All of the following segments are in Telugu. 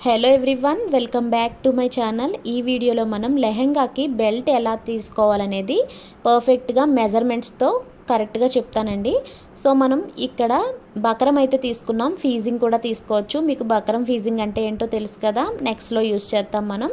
Hello everyone, welcome back to my channel. ఈ వీడియోలో మనం లెహెంగాకి బెల్ట్ ఎలా తీసుకోవాలనేది పర్ఫెక్ట్గా మెజర్మెంట్స్తో కరెక్ట్గా చెప్తానండి. సో మనం ఇక్కడ బకరం అయితే తీసుకున్నాం, ఫీజింగ్ కూడా తీసుకోవచ్చు. మీకు బకరం ఫీజింగ్ అంటే ఏంటో తెలుసు కదా, నెక్స్ట్లో యూస్ చేస్తాం మనం.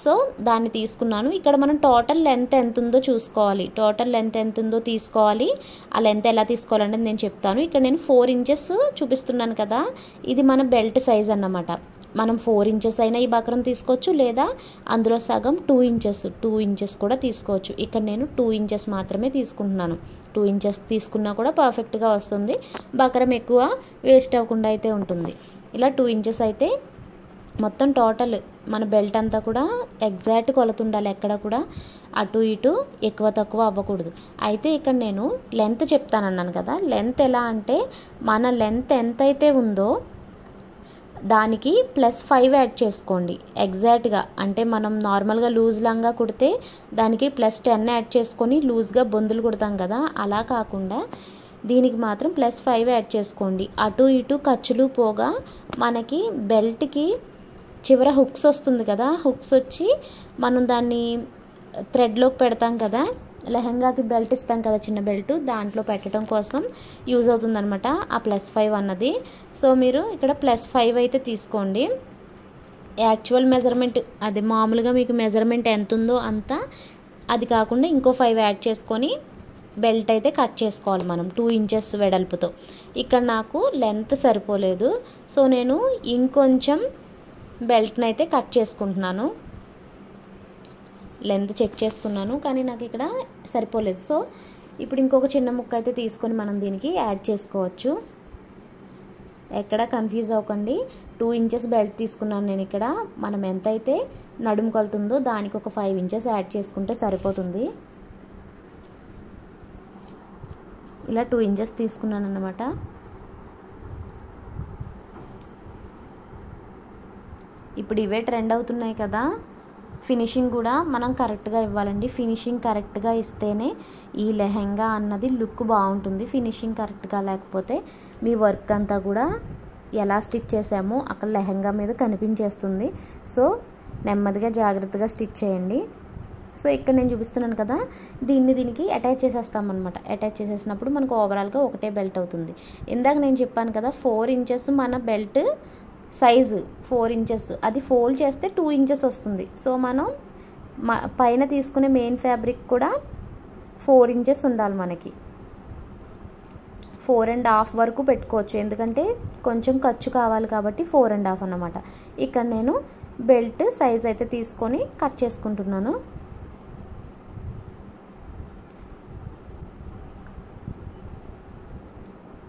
సో దాన్ని తీసుకున్నాను. ఇక్కడ మనం టోటల్ లెంత్ ఎంత ఉందో చూసుకోవాలి. టోటల్ లెంత్ ఎంత ఉందో తీసుకోవాలి. ఆ లెంత్ ఎలా తీసుకోవాలంటే నేను చెప్తాను. ఇక్కడ నేను 4 ఇంచెస్ చూపిస్తున్నాను కదా, ఇది మన బెల్ట్ సైజ్ అన్నమాట. మనం 4 ఇంచెస్ అయినా ఈ బకరం తీసుకోవచ్చు, లేదా అందులో సగం 2 ఇంచెస్ కూడా తీసుకోవచ్చు. ఇక్కడ నేను 2 ఇంచెస్ మాత్రమే తీసుకుంటున్నాను. 2 ఇంచెస్ తీసుకున్నా కూడా పర్ఫెక్ట్గా వస్తుంది. బకరం ఎక్కువ వేస్ట్ అవ్వకుండా అయితే ఉంటుంది. ఇలా 2 ఇంచెస్ అయితే మొత్తం టోటల్ మన బెల్ట్ అంతా కూడా ఎగ్జాక్ట్ కొలత ఉండాలి. ఎక్కడ కూడా అటు ఇటు ఎక్కువ తక్కువ అవ్వకూడదు. అయితే ఇక్కడ నేను లెంత్ చెప్తానన్నాను కదా, లెంత్ ఎలా అంటే మన లెంత్ ఎంతైతే ఉందో దానికి +5 యాడ్ చేసుకోండి ఎగ్జాక్ట్గా. అంటే మనం నార్మల్గా లూజ్ లాగా కుడితే దానికి +10 యాడ్ చేసుకొని లూజ్గా బొందులు కుడతాం కదా, అలా కాకుండా దీనికి మాత్రం +5 యాడ్ చేసుకోండి. అటు ఇటు ఖర్చులు పోగా మనకి బెల్ట్కి చివర హుక్స్ వస్తుంది కదా, హుక్స్ వచ్చి మనం దాన్ని థ్రెడ్లోకి పెడతాం కదా, లెహంగాకి బెల్ట్ ఇస్తాం కదా చిన్న బెల్ట్, దాంట్లో పెట్టడం కోసం యూజ్ అవుతుందన్నమాట ఆ +5 అన్నది. సో మీరు ఇక్కడ +5 అయితే తీసుకోండి. యాక్చువల్ మెజర్మెంట్ అది మామూలుగా మీకు మెజర్మెంట్ ఎంత ఉందో అంత, అది కాకుండా ఇంకో 5 యాడ్ చేసుకొని బెల్ట్ అయితే కట్ చేసుకోవాలి మనం 2 ఇంచెస్ వెడల్పుతో. ఇక్కడ నాకు లెంత్ సరిపోలేదు, సో నేను ఇంకొంచెం బెల్ట్ని అయితే కట్ చేసుకుంటున్నాను. లెంత్ చెక్ చేసుకున్నాను కానీ నాకు ఇక్కడ సరిపోలేదు. సో ఇప్పుడు ఇంకొక చిన్న ముక్క అయితే తీసుకొని మనం దీనికి యాడ్ చేసుకోవచ్చు. ఎక్కడ కన్ఫ్యూజ్ అవ్వకండి. 2 ఇంచెస్ బెల్ట్ తీసుకున్నాను నేను. ఇక్కడ మనం ఎంతైతే నడుము కొలుతుందో దానికి ఒక 5 ఇంచెస్ యాడ్ చేసుకుంటే సరిపోతుంది. ఇలా 2 ఇంచెస్ తీసుకున్నాను అన్నమాట. ఇప్పుడు ఇవే ట్రెండ్ అవుతున్నాయి కదా, ఫినిషింగ్ కూడా మనం కరెక్ట్గా ఇవ్వాలండి. ఫినిషింగ్ కరెక్ట్గా ఇస్తేనే ఈ లెహెంగా అన్నది లుక్ బాగుంటుంది. ఫినిషింగ్ కరెక్ట్గా లేకపోతే మీ వర్క్ అంతా కూడా ఎలా స్టిచ్ చేసామో అక్కడ లెహెంగా మీద కనిపించేస్తుంది. సో నెమ్మదిగా జాగ్రత్తగా స్టిచ్ చేయండి. సో ఇక్కడ నేను చూపిస్తున్నాను కదా, దీనికి అటాచ్ చేసేస్తామన్నమాట. అటాచ్ చేసేసినప్పుడు మనకు ఓవరాల్గా ఒకటే బెల్ట్ అవుతుంది. ఇందాక నేను చెప్పాను కదా 4 ఇంచెస్ మన బెల్ట్ సైజు 4 ఇంచెస్, అది ఫోల్డ్ చేస్తే 2 ఇంచెస్ వస్తుంది. సో మనం పైన తీసుకునే మెయిన్ ఫ్యాబ్రిక్ కూడా 4 ఇంచెస్ ఉండాలి మనకి. 4.5 వరకు పెట్టుకోవచ్చు, ఎందుకంటే కొంచెం ఖర్చు కావాలి కాబట్టి 4.5 అన్నమాట. ఇక్కడ నేను బెల్ట్ సైజ్ అయితే తీసుకొని కట్ చేసుకుంటున్నాను.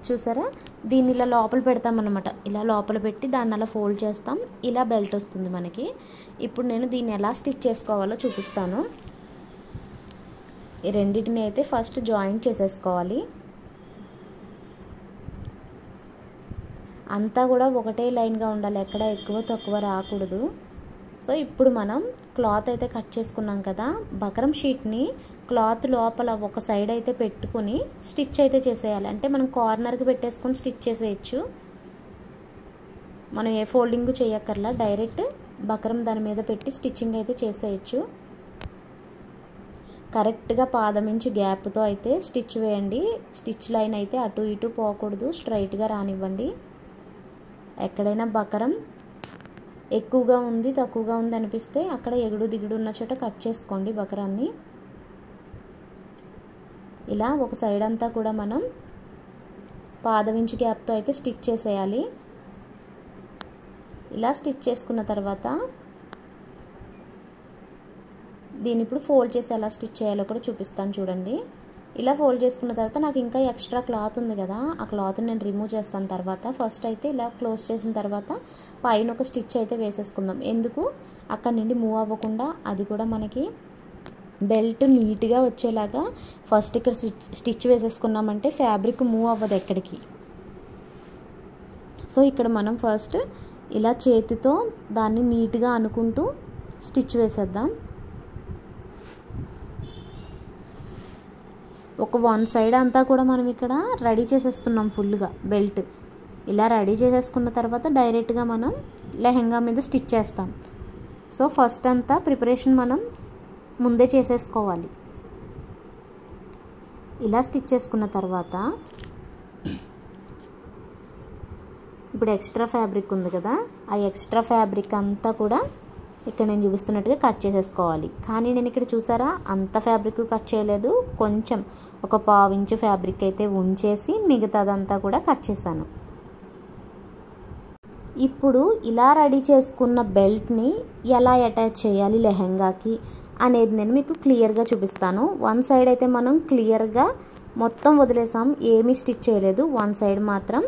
చూసారా, దీన్ని ఇలా లోపల పెడతామన్నమాట. ఇలా లోపల పెట్టి దాన్ని అలా ఫోల్డ్ చేస్తాం, ఇలా బెల్ట్ వస్తుంది మనకి. ఇప్పుడు నేను దీన్ని ఎలా స్టిచ్ చేసుకోవాలో చూపిస్తాను. ఈ రెండింటిని అయితే ఫస్ట్ జాయింట్ చేసేసుకోవాలి. అంతా కూడా ఒకటే లైన్గా ఉండాలి, ఎక్కడ ఎక్కువ తక్కువ రాకూడదు. సో ఇప్పుడు మనం క్లాత్ అయితే కట్ చేసుకున్నాం కదా, బకరం షీట్ని క్లాత్ లోపల ఒక సైడ్ అయితే పెట్టుకుని స్టిచ్ అయితే చేసేయాలి. అంటే మనం కార్నర్కి పెట్టేసుకొని స్టిచ్ చేసేయచ్చు. మనం ఏ ఫోల్డింగ్ చేయక్కర్లా, డైరెక్ట్ బకరం దాని మీద పెట్టి స్టిచ్చింగ్ అయితే చేసేయచ్చు. కరెక్ట్గా పాదమించి గ్యాప్తో అయితే స్టిచ్ వేయండి. స్టిచ్ లైన్ అయితే అటు ఇటు పోకూడదు, స్ట్రైట్గా రానివ్వండి. ఎక్కడైనా బకరం ఎక్కువగా ఉంది తక్కువగా ఉంది అనిపిస్తే అక్కడ ఎగుడు దిగుడు ఉన్న చోట కట్ చేసుకోండి బకరాన్ని. ఇలా ఒక సైడ్ అంతా కూడా మనం పాదవించు గ్యాప్తో అయితే స్టిచ్ చేసేయాలి. ఇలా స్టిచ్ చేసుకున్న తర్వాత దీన్ని ఇప్పుడు ఫోల్డ్ చేసి ఎలా స్టిచ్ చేయాలో కూడా చూపిస్తాను చూడండి. ఇలా ఫోల్డ్ చేసుకున్న తర్వాత నాకు ఇంకా ఎక్స్ట్రా క్లాత్ ఉంది కదా, ఆ క్లాత్ని నేను రిమూవ్ చేస్తాను తర్వాత. ఫస్ట్ అయితే ఇలా క్లోజ్ చేసిన తర్వాత పైన ఒక స్టిచ్ అయితే వేసేసుకుందాం. ఎందుకు అక్కడ నుండి మూవ్ అవ్వకుండా, అది కూడా మనకి బెల్ట్ నీట్గా వచ్చేలాగా ఫస్ట్ ఇక్కడ స్టిచ్ వేసేసుకున్నామంటే ఫ్యాబ్రిక్ మూవ్ అవ్వదు ఎక్కడికి. సో ఇక్కడ మనం ఫస్ట్ ఇలా చేతితో దాన్ని నీట్గా అనుకుంటూ స్టిచ్ వేసేద్దాం. ఒక 1 సైడ్ అంతా కూడా మనం ఇక్కడ రెడీ చేసేస్తున్నాం ఫుల్గా బెల్ట్. ఇలా రెడీ చేసేసుకున్న తర్వాత డైరెక్ట్గా మనం లెహంగా మీద స్టిచ్ చేస్తాం. సో ఫస్ట్ అంతా ప్రిపరేషన్ మనం ముందే చేసేసుకోవాలి. ఇలా స్టిచ్ చేసుకున్న తర్వాత ఇప్పుడు ఎక్స్ట్రా ఫ్యాబ్రిక్ ఉంది కదా, ఆ ఎక్స్ట్రా ఫ్యాబ్రిక్ అంతా కూడా ఇక్కడ నేను చూపిస్తున్నట్టుగా కట్ చేసేసుకోవాలి. కానీ నేను ఇక్కడ చూసారా అంత ఫ్యాబ్రిక్ కట్ చేయలేదు, కొంచెం ఒక 1/2 ఇంచు ఫ్యాబ్రిక్ అయితే ఉంచేసి మిగతాదంతా కూడా కట్ చేశాను. ఇప్పుడు ఇలా రెడీ చేసుకున్న బెల్ట్ని ఎలా అటాచ్ చేయాలి లెహంగాకి అనేది నేను మీకు క్లియర్గా చూపిస్తాను. వన్ సైడ్ అయితే మనం క్లియర్గా మొత్తం వదిలేసాం, ఏమీ స్టిచ్ చేయలేదు. వన్ సైడ్ మాత్రం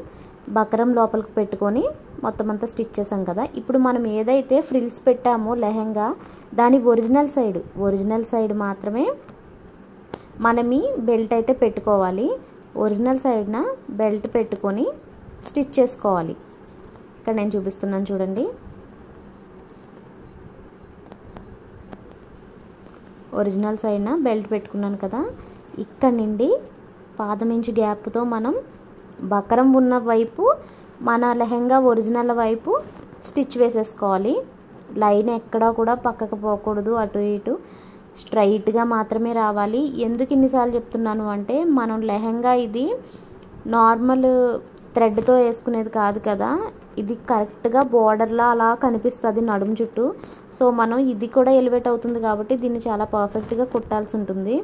బకరం లోపలికి పెట్టుకొని మొత్తం అంతా స్టిచ్ చేసాం కదా. ఇప్పుడు మనం ఏదైతే ఫ్రిల్స్ పెట్టామో లెహంగా దాని ఒరిజినల్ సైడ్ మాత్రమే మనం ఈ బెల్ట్ అయితే పెట్టుకోవాలి. ఒరిజినల్ సైడ్న బెల్ట్ పెట్టుకొని స్టిచ్ చేసుకోవాలి. ఇక్కడ నేను చూపిస్తున్నాను చూడండి. ఒరిజినల్ సైడ్న బెల్ట్ పెట్టుకున్నాను కదా, ఇక్కడ నుండి పాదమించు గ్యాప్తో మనం బకరం ఉన్న వైపు మన లెహంగా ఒరిజినల్ వైపు స్టిచ్ వేసేసుకోవాలి. లైన్ ఎక్కడా కూడా పక్కకు పోకూడదు, అటు ఇటు స్ట్రైట్గా మాత్రమే రావాలి. ఎందుకు ఇన్నిసార్లు చెప్తున్నాను అంటే మనం లెహంగా ఇది నార్మల్ థ్రెడ్తో వేసుకునేది కాదు కదా, ఇది కరెక్ట్గా బోర్డర్లా అలా కనిపిస్తుంది నడుము చుట్టూ. సో మనం ఇది కూడా ఎలివేట్ అవుతుంది కాబట్టి దీన్ని చాలా పర్ఫెక్ట్గా కుట్టాల్సి ఉంటుంది.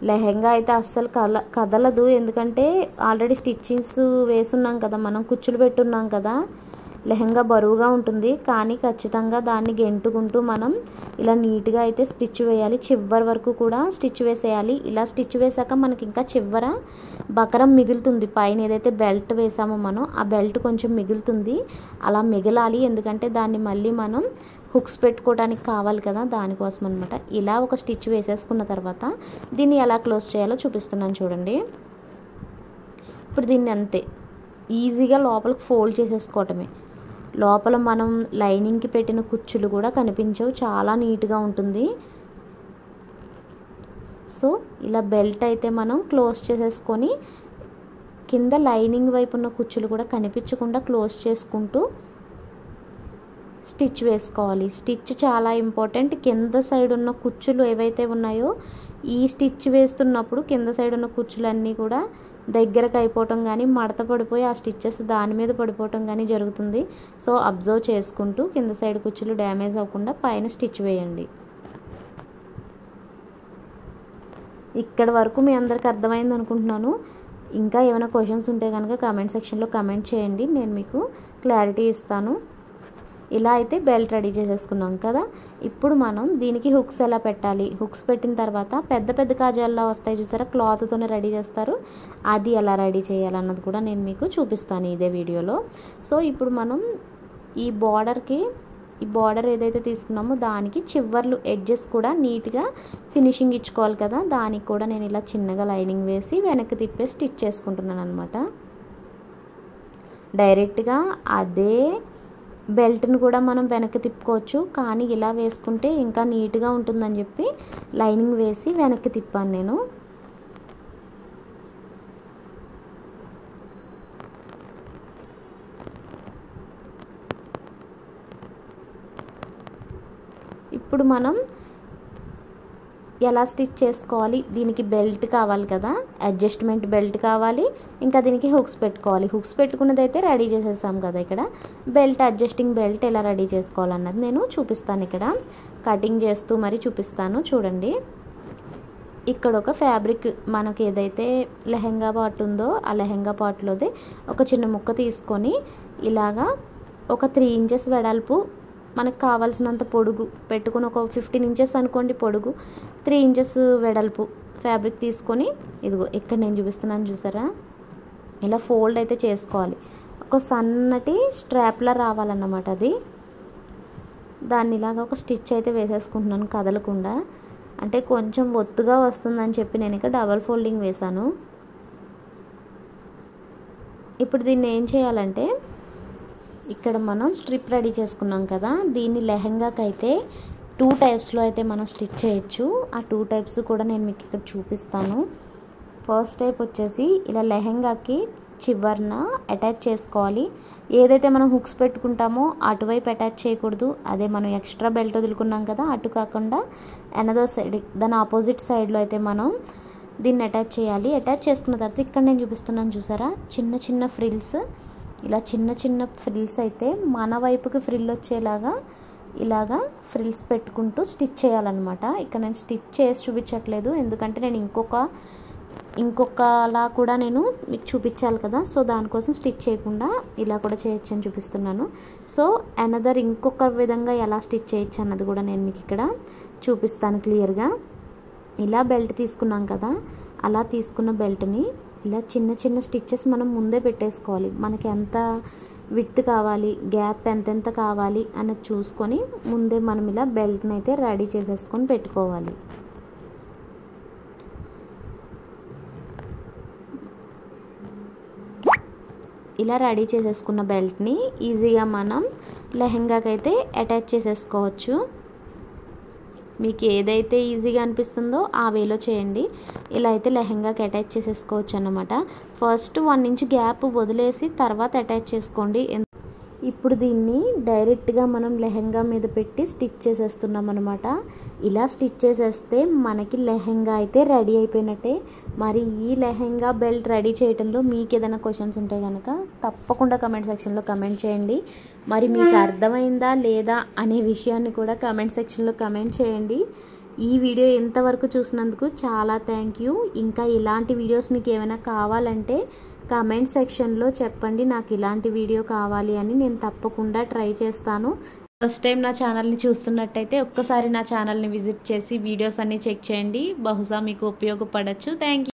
లెహంగా అయితే అస్సలు కదలదు, ఎందుకంటే ఆల్రెడీ స్టిచ్చింగ్స్ వేసున్నాం కదా, మనం కుచ్చులు పెట్టున్నాం కదా. లెహంగా బరువుగా ఉంటుంది, కానీ ఖచ్చితంగా దాన్ని గెంటుకుంటూ మనం ఇలా నీట్గా అయితే స్టిచ్ వేయాలి. చివరి వరకు కూడా స్టిచ్ వేసేయాలి. ఇలా స్టిచ్ వేసాక మనకి ఇంకా చివర బకరం మిగులుతుంది. పైన ఏదైతే బెల్ట్ వేసామో మనం ఆ బెల్ట్ కొంచెం మిగులుతుంది, అలా మిగలాలి. ఎందుకంటే దాన్ని మళ్ళీ మనం హుక్స్ పెట్టుకోవడానికి కావాలి కదా, దానికోసం అనమాట. ఇలా ఒక స్టిచ్ వేసేసుకున్న తర్వాత దీన్ని ఎలా క్లోజ్ చేయాలో చూపిస్తున్నాను చూడండి. ఇప్పుడు దీన్ని అంతే ఈజీగా లోపలికి ఫోల్డ్ చేసేసుకోవటమే. లోపల మనం లైనింగ్కి పెట్టిన కుచ్చులు కూడా కనిపించవు, చాలా నీట్గా ఉంటుంది. సో ఇలా బెల్ట్ అయితే మనం క్లోజ్ చేసేసుకొని కింద లైనింగ్ వైపు ఉన్న కుచ్చులు కూడా కనిపించకుండా క్లోజ్ చేసుకుంటూ స్టిచ్ వేసుకోవాలి. స్టిచ్ చాలా ఇంపార్టెంట్. కింద సైడ్ ఉన్న కుచ్చులు ఏవైతే ఉన్నాయో ఈ స్టిచ్ వేస్తున్నప్పుడు కింద సైడ్ ఉన్న కుచ్చులన్నీ కూడా దగ్గరకు అయిపోవటం కానీ మడత పడిపోయి ఆ స్టిచ్చెస్ దాని మీద పడిపోవటం కానీ జరుగుతుంది. సో అబ్జర్వ్ చేసుకుంటూ కింద సైడ్ కుచ్చులు డ్యామేజ్ అవ్వకుండా పైన స్టిచ్ వేయండి. ఇక్కడ వరకు మీ అందరికి అర్థమైంది అనుకుంటున్నాను. ఇంకా ఏమైనా క్వశ్చన్స్ ఉంటే కనుక కామెంట్ సెక్షన్లో కామెంట్ చేయండి, నేను మీకు క్లారిటీ ఇస్తాను. ఇలా అయితే బెల్ట్ రెడీ చేసేసుకున్నాం కదా. ఇప్పుడు మనం దీనికి హుక్స్ ఎలా పెట్టాలి, హుక్స్ పెట్టిన తర్వాత పెద్ద పెద్ద కాజాల్లో వస్తాయి చూసారా, క్లాత్తోనే రెడీ చేస్తారు, అది ఎలా రెడీ చేయాలన్నది కూడా నేను మీకు చూపిస్తాను ఇదే వీడియోలో. సో ఇప్పుడు మనం ఈ బార్డర్ ఏదైతే తీసుకున్నామో దానికి చివర్లు ఎడ్జెస్ కూడా నీట్గా ఫినిషింగ్ ఇచ్చుకోవాలి కదా, దానికి కూడా నేను ఇలా చిన్నగా లైనింగ్ వేసి వెనక్కి తిప్పేసి స్టిచ్ చేసుకుంటున్నాను అనమాట. డైరెక్ట్గా అదే బెల్ట్ని కూడా మనం వెనక్కి తిప్పుకోవచ్చు, కానీ ఇలా వేసుకుంటే ఇంకా నీట్గా ఉంటుందని చెప్పి లైనింగ్ వేసి వెనక్కి తిప్పాను నేను. ఇప్పుడు మనం ఎలా స్టిచ్ చేసుకోవాలి, దీనికి బెల్ట్ కావాలి కదా, అడ్జస్ట్మెంట్ బెల్ట్ కావాలి, ఇంకా దీనికి హుక్స్ పెట్టుకోవాలి. హుక్స్ పెట్టుకున్నది అయితే రెడీ చేసేసాం కదా. ఇక్కడ బెల్ట్ అడ్జస్టింగ్ బెల్ట్ ఎలా రెడీ చేసుకోవాలన్నది నేను చూపిస్తాను. ఇక్కడ కటింగ్ చేస్తూ మరి చూపిస్తాను చూడండి. ఇక్కడ ఒక ఫ్యాబ్రిక్ మనకి ఏదైతే లెహంగా పార్ట్ ఉందో ఆ లెహంగా పార్ట్లోదే ఒక చిన్న ముక్క తీసుకొని ఇలాగా ఒక 3 ఇంచెస్ వెడల్పు మనకు కావాల్సినంత పొడుగు పెట్టుకుని, ఒక 15 ఇంచెస్ అనుకోండి పొడుగు, 3 ఇంచెస్ వెడల్పు ఫ్యాబ్రిక్ తీసుకొని ఇదిగో ఇక్కడ నేను చూపిస్తున్నాను చూసారా, ఇలా ఫోల్డ్ అయితే చేసుకోవాలి. ఒక సన్నటి స్ట్రాప్లా రావాలన్నమాట అది. దాన్ని ఇలాగ ఒక స్టిచ్ అయితే వేసేసుకుంటున్నాను కదలకుండా, అంటే కొంచెం ఒత్తుగా వస్తుందని చెప్పి నేను ఇక్కడ డబల్ ఫోల్డింగ్ వేశాను. ఇప్పుడు దీన్ని ఏం చేయాలంటే, ఇక్కడ మనం స్ట్రిప్ రెడీ చేసుకున్నాం కదా, దీన్ని లెహంగాకి అయితే 2 టైప్స్లో అయితే మనం స్టిచ్ చేయొచ్చు. ఆ 2 టైప్స్ కూడా నేను మీకు ఇక్కడ చూపిస్తాను. ఫస్ట్ టైప్ వచ్చేసి ఇలా లెహంగాకి చివరన అటాచ్ చేసుకోవాలి. ఏదైతే మనం హుక్స్ పెట్టుకుంటామో అటువైపు అటాచ్ చేయకూడదు. అదే మనం ఎక్స్ట్రా బెల్ట్ వదులుకున్నాం కదా, అటు కాకుండా అనదర్ సైడ్, దాని ఆపోజిట్ సైడ్లో అయితే మనం దీన్ని అటాచ్ చేయాలి. అటాచ్ చేసుకున్న తర్వాత ఇక్కడ నేను చూపిస్తున్నాను చూసారా, చిన్న చిన్న ఫ్రిల్స్, ఇలా చిన్న చిన్న ఫ్రిల్స్ అయితే మన వైపుకి ఫ్రిల్ వచ్చేలాగా ఇలాగా ఫ్రిల్స్ పెట్టుకుంటూ స్టిచ్ చేయాలన్నమాట. ఇక్కడ నేను స్టిచ్ చేసి చూపించట్లేదు, ఎందుకంటే నేను ఇంకొకలా కూడా నేను మీకు చూపించాలి కదా, సో దానికోసం స్టిచ్ చేయకుండా ఇలా కూడా చేయొచ్చు అని చూపిస్తున్నాను. సో అనదర్ ఇంకొక విధంగా ఎలా స్టిచ్ చేయొచ్చు అన్నది కూడా నేను మీకు ఇక్కడ చూపిస్తాను క్లియర్గా. ఇలా బెల్ట్ తీసుకున్నాం కదా, అలా తీసుకున్న బెల్ట్ని ఇలా చిన్న చిన్న స్టిచ్చెస్ మనం ముందే పెట్టేసుకోవాలి. మనకి ఎంత విడ్త్ కావాలి, గ్యాప్ ఎంతెంత కావాలి అన్నది చూసుకొని ముందే మనం ఇలా బెల్ట్ని అయితే రెడీ చేసేసుకొని పెట్టుకోవాలి. ఇలా రెడీ చేసేసుకున్న బెల్ట్ని ఈజీగా మనం లెహెంగాకి అయితే అటాచ్ చేసేసుకోవచ్చు. మీకు ఏదైతే ఈజీగా అనిపిస్తుందో ఆ వేలో చేయండి. ఇలా అయితే లెహెంగాకి అటాచ్ చేసేసుకోవచ్చు అన్నమాట. ఫస్ట్ 1 ఇంచ్ గ్యాప్ వదిలేసి తర్వాత అటాచ్ చేసుకోండి. ఇప్పుడు దీన్ని డైరెక్ట్గా మనం లెహెంగా మీద పెట్టి స్టిచ్ చేసేస్తున్నాం అనమాట. ఇలా స్టిచ్ చేసేస్తే మనకి లెహెంగా అయితే రెడీ అయిపోయినట్టే. మరి ఈ లెహెంగా బెల్ట్ రెడీ చేయడంలో మీకు ఏదైనా క్వశ్చన్స్ ఉంటే కనుక తప్పకుండా కమెంట్ సెక్షన్లో కమెంట్ చేయండి. మరి మీకు అర్థమైందా లేదా అనే విషయాన్ని కూడా కమెంట్ సెక్షన్లో కమెంట్ చేయండి. ఈ వీడియో ఎంతవరకు చూసినందుకు చాలా థ్యాంక్ యూ. ఇంకా ఇలాంటి వీడియోస్ మీకు ఏమైనా కావాలంటే కామెంట్ సెక్షన్లో చెప్పండి, నాకు ఇలాంటి వీడియో కావాలి అని. నేను తప్పకుండా ట్రై చేస్తాను. ఫస్ట్ టైం నా ఛానల్ని చూస్తున్నట్టయితే ఒక్కసారి నా ఛానల్ని విజిట్ చేసి వీడియోస్ అన్నీ చెక్ చేయండి, బహుశా మీకు ఉపయోగపడచ్చు. Thank you.